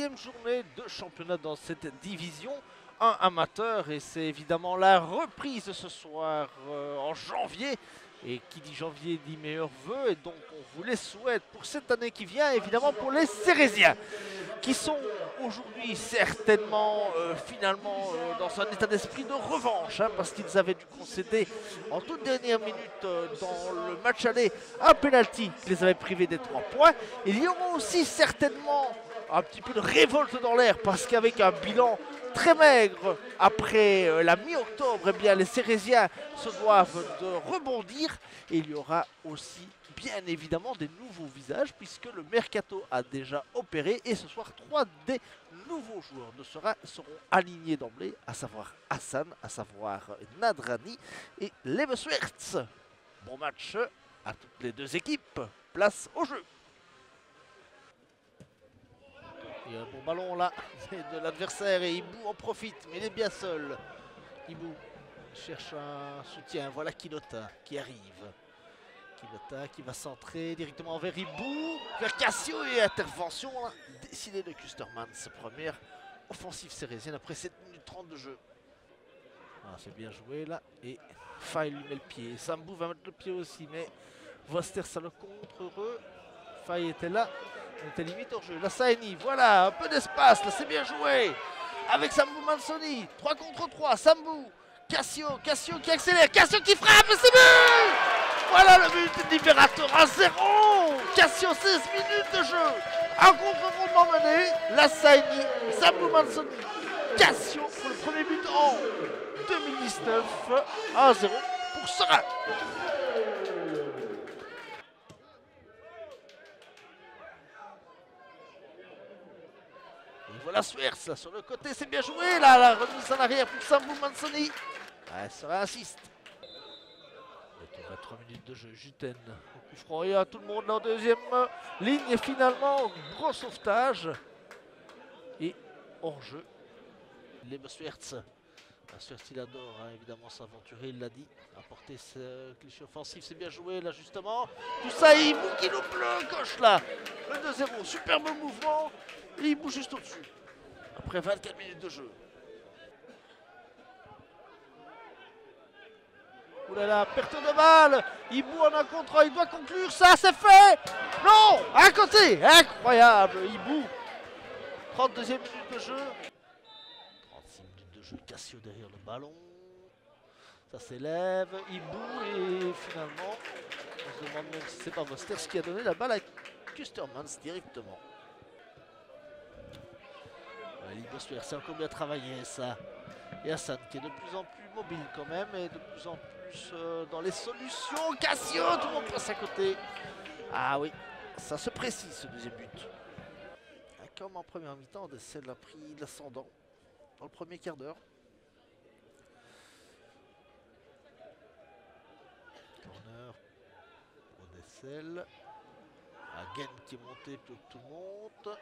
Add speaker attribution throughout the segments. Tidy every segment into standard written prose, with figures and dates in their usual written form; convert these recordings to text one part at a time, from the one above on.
Speaker 1: deuxième journée de championnat dans cette division 1 amateur et c'est évidemment la reprise ce soir en janvier. Et qui dit janvier dit meilleurs vœux et donc on vous les souhaite pour cette année qui vient, évidemment pour les Cérésiens qui sont aujourd'hui certainement finalement dans un état d'esprit de revanche parce qu'ils avaient dû concéder en toute dernière minute dans le match aller un penalty qui les avait privés des 3 points. Il y aura aussi certainement un petit peu de révolte dans l'air parce qu'avec un bilan très maigre après la mi-octobre, eh bien les Cérésiens se doivent de rebondir et il y aura aussi bien évidemment des nouveaux visages puisque le mercato a déjà opéré et ce soir 3 des nouveaux joueurs seront alignés d'emblée, à savoir Hassan, à savoir Nadrani et Lebeswerts. Bon match à toutes les deux équipes, place au jeu. Il y a un bon ballon là de l'adversaire et Ibou en profite, mais il est bien seul. Ibou cherche un soutien, voilà Kinota qui arrive. Kinota qui va centrer directement vers Ibou, vers Cassio et intervention là, décidée de Kusterman, sa première offensive cérésienne après 7 minutes 30 de jeu. Ah, c'est bien joué là et Faye lui met le pied. Sambou va mettre le pied aussi, mais Voster ça le contre heureux. Faye était là, on était limite hors jeu. La Saini, voilà, un peu d'espace, là c'est bien joué. Avec Sambou Mansoni, 3 contre 3, Sambou, Cassio qui accélère, Cassio qui frappe, c'est but. Voilà le but Libérateur à 0. Cassio, 16 minutes de jeu. Un contre-rondement mené, la Saini, Sambou Mansoni, Cassio pour le premier but en 2019, 1-0 pour Sera. Voilà Swers là sur le côté, c'est bien joué là, la remise en arrière pour Sambou Mansoni. Ah, Sera insiste. Et 3 minutes de jeu, Juten au coup franc et à tout le monde en deuxième ligne et finalement gros sauvetage. Et hors jeu, les Swerts. Swerts il adore évidemment s'aventurer, il l'a dit, apporter ce cliché offensif, c'est bien joué là justement. Tout ça, Ibou qui loupe le coche là. Le 2-0, superbe mouvement. Et Ibou juste au-dessus. Après 24 minutes de jeu. Oulala, perte de balle. Ibou en un contre, il doit conclure ça, c'est fait. Non, à côté, incroyable. Ibou, 32e minute de jeu. 36 minutes de jeu, Cassio derrière le ballon. Ça s'élève, Ibou et finalement, on se demande même si c'est pas Vosters qui a donné la balle à Kustermans directement. Libosphère, c'est encore bien travaillé ça. Et Hassan qui est de plus en plus mobile quand même et de plus en plus dans les solutions. Cassio, tout le monde passe à côté. Ah oui, ça se précise ce deuxième but. Comme en première mi-temps, Odessel a pris l'ascendant dans le premier quart d'heure. Corner, Odessel. Hagen qui est monté plutôt que tout le monde.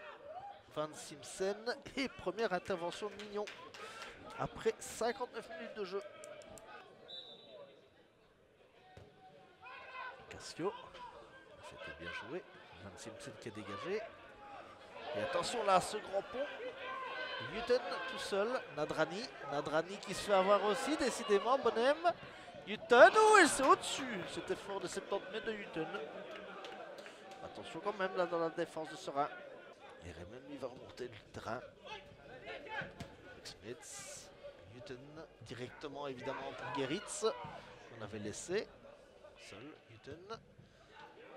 Speaker 1: Van Simpson et première intervention de Mignon après 59 minutes de jeu. Cassio, c'était bien joué. Van Simpson qui est dégagé. Et attention là, ce grand pont. Newton tout seul. Nadrani qui se fait avoir aussi, décidément. Bonhomme. Newton, oh, et c'est au-dessus. Cet effort de 70 mètres de Newton. Attention quand même là dans la défense de Sera. Et Remen lui va remonter le terrain. Smith, Newton directement évidemment pour Geritz qu'on avait laissé. Seul Newton.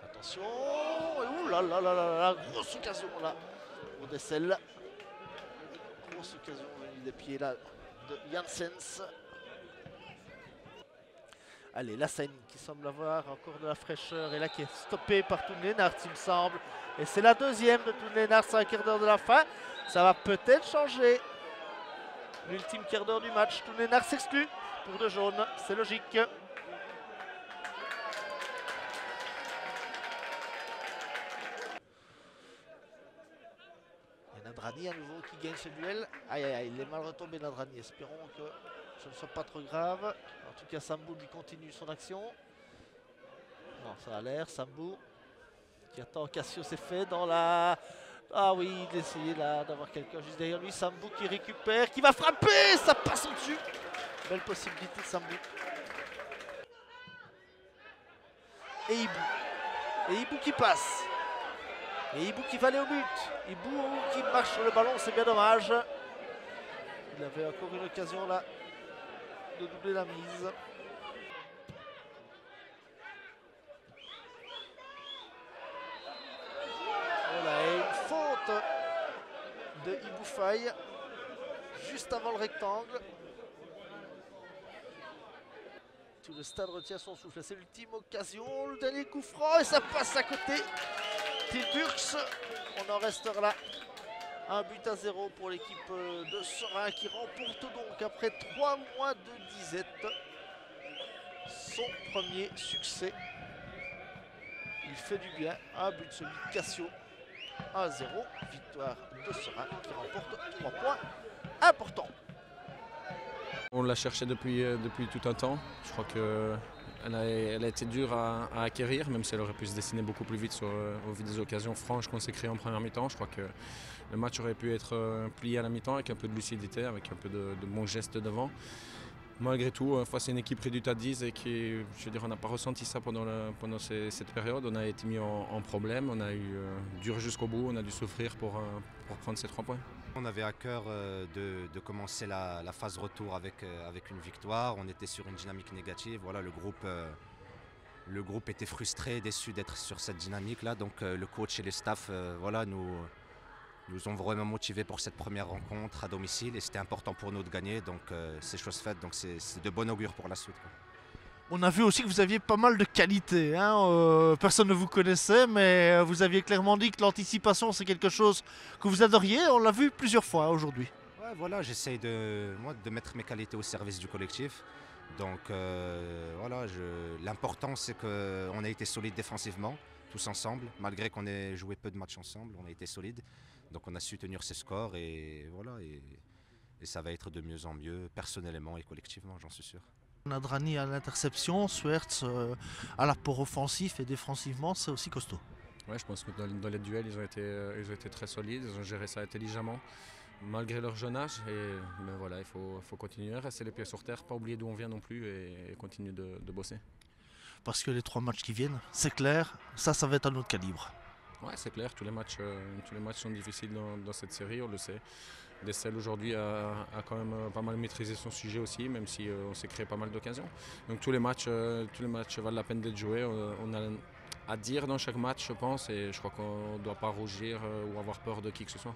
Speaker 1: Attention. Ouh là là là là là, grosse occasion là pour Dessel. Grosse occasion venue des pieds là de Janssens. Allez, la scène qui semble avoir encore de la fraîcheur et là qui est stoppée par Toon Lennart il me semble. Et c'est la deuxième de Toon Lennart, 5 quarts d'heure de la fin. Ça va peut-être changer l'ultime quart d'heure du match. Toon Lennart s'exclut pour de jaune, c'est logique. Et Nadrani à nouveau qui gagne ce duel. Aïe aïe aïe, il est mal retombé Nadrani, espérons que ce ne soit pas trop grave. En tout cas, Sambou lui continue son action. Non, ça a l'air. Sambou qui attend Cassio, c'est fait dans la Ah oui, il essayait là d'avoir quelqu'un juste derrière lui. Sambou qui récupère, qui va frapper, ça passe au-dessus. Belle possibilité de Sambou. Et Ibou. Et Ibou qui passe. Et Ibou qui va aller au but. Ibou qui marche sur le ballon, c'est bien dommage. Il avait encore une occasion là de doubler la mise. Voilà, et une faute de Ibou Faye juste avant le rectangle. Tout le stade retient son souffle. C'est l'ultime occasion, le dernier coup franc et ça passe à côté. Tilburgs, on en restera là. 1-0 pour l'équipe de Serein qui remporte donc après 3 mois de disette son premier succès. Il fait du bien. Un but celui de Cassio. 1-0. Victoire de Serein qui remporte 3 points importants.
Speaker 2: On l'a cherché depuis tout un temps. Je crois qu'elle a été dure à acquérir, même si elle aurait pu se dessiner beaucoup plus vite au vu des occasions franches qu'on s'est créées en première mi-temps. Je crois que le match aurait pu être plié à la mi-temps avec un peu de lucidité, avec un peu de bons gestes devant. Malgré tout, face à une équipe réduite à 10 et qui, je veux dire, on n'a pas ressenti ça pendant cette période. On a été mis en problème, on a eu dur jusqu'au bout, on a dû souffrir pour prendre ces 3 points.
Speaker 3: On avait à cœur de commencer la phase retour avec une victoire. On était sur une dynamique négative. Voilà, le groupe était frustré, déçu d'être sur cette dynamique-là. Donc le coach et le staff voilà, nous ont vraiment motivés pour cette première rencontre à domicile. Et c'était important pour nous de gagner. Donc c'est chose faite. Donc c'est de bon augure pour la suite, quoi.
Speaker 1: On a vu aussi que vous aviez pas mal de qualités. Hein. Personne ne vous connaissait, mais vous aviez clairement dit que l'anticipation, c'est quelque chose que vous adoriez. On l'a vu plusieurs fois aujourd'hui.
Speaker 3: Ouais, voilà, j'essaye de mettre mes qualités au service du collectif. Donc voilà, l'important c'est qu'on a été solide défensivement, tous ensemble. Malgré qu'on ait joué peu de matchs ensemble, on a été solide. Donc on a su tenir ses scores et voilà. Et ça va être de mieux en mieux, personnellement et collectivement, j'en suis sûr.
Speaker 1: Nadrani à l'interception, Swerts à l'apport offensif et défensivement, c'est aussi costaud.
Speaker 2: Ouais, je pense que dans les duels, ils ont été très solides, ils ont géré ça intelligemment, malgré leur jeune âge. Mais voilà, il faut continuer, rester les pieds sur terre, pas oublier d'où on vient non plus et continuer de bosser.
Speaker 1: Parce que les 3 matchs qui viennent, c'est clair, ça va être un autre calibre.
Speaker 2: Ouais, c'est clair, tous les matchs sont difficiles dans cette série, on le sait. Dessel aujourd'hui a quand même pas mal maîtrisé son sujet aussi, même si on s'est créé pas mal d'occasions. Donc tous les matchs valent la peine d'être joués. On a à dire dans chaque match, je pense, et je crois qu'on ne doit pas rougir ou avoir peur de qui que ce soit.